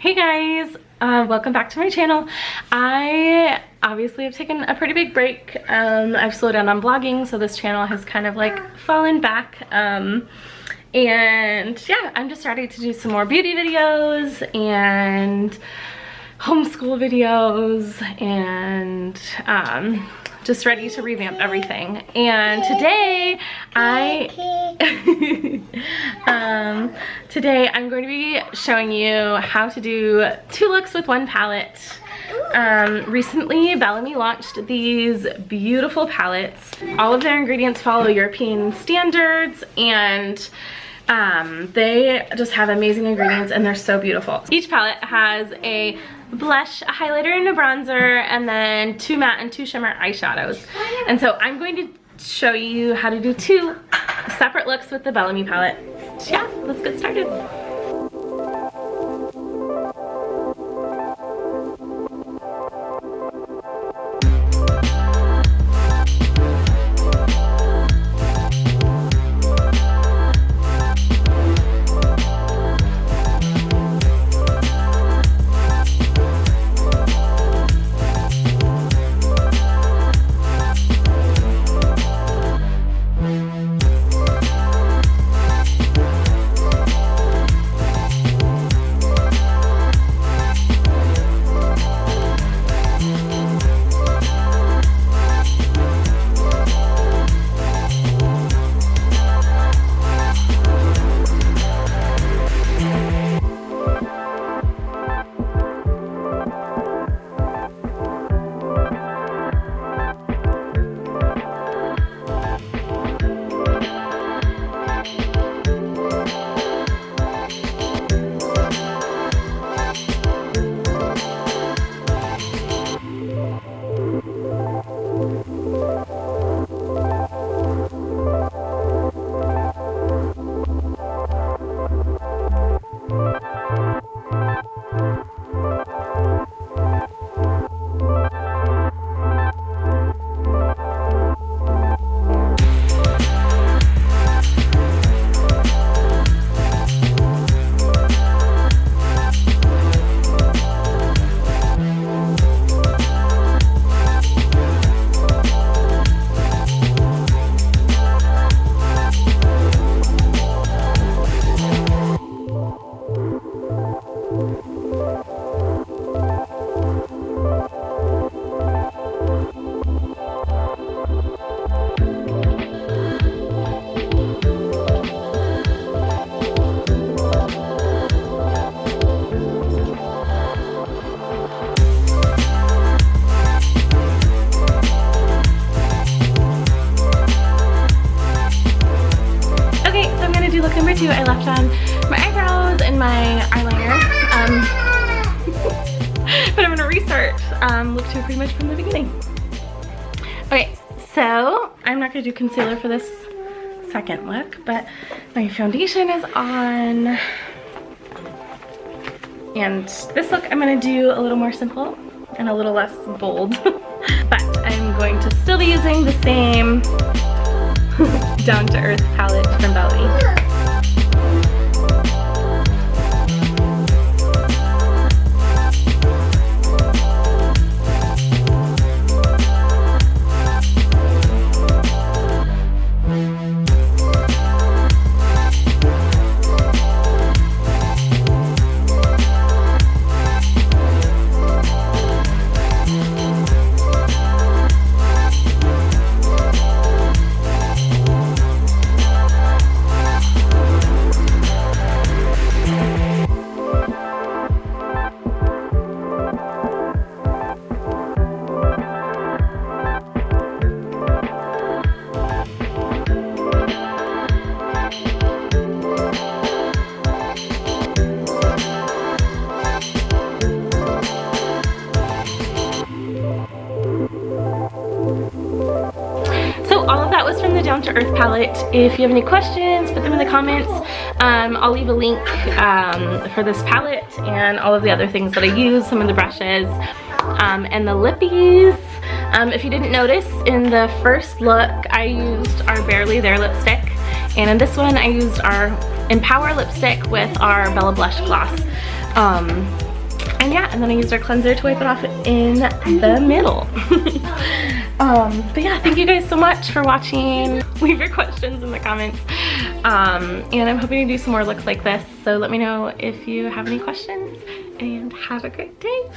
Hey guys, welcome back to my channel. I obviously have taken a pretty big break. I've slowed down on vlogging, so this channel has kind of like fallen back. And yeah, I'm just starting to do some more beauty videos and homeschool videos and just ready to revamp everything. And today today I'm going to be showing you how to do 2 looks with 1 palette. Recently Bellame launched these beautiful palettes. All of their ingredients follow European standards, and they just have amazing ingredients and they're so beautiful. Each palette has a blush, a highlighter, and a bronzer, and then 2 matte and 2 shimmer eyeshadows. And so I'm going to show you how to do 2 separate looks with the Bellame palette. So yeah, let's get started. Look number 2, I left on my eyebrows and my eyeliner, but I'm gonna restart look 2 pretty much from the beginning. Okay, so I'm not gonna do concealer for this second look, but my foundation is on, and this look I'm gonna do a little more simple and a little less bold, but I'm going to still be using the same Down to Earth palette from Bellame. All of that was from the Down to Earth palette. If you have any questions, put them in the comments. I'll leave a link for this palette and all of the other things that I use, some of the brushes, and the lippies. If you didn't notice, in the first look I used our Barely There lipstick, and in this one I used our Empower lipstick with our Bella Blush Gloss. And yeah, and then I used our cleanser to wipe it off in the middle. But yeah, thank you guys so much for watching. Leave your questions in the comments. And I'm hoping to do some more looks like this. So let me know if you have any questions, and have a great day.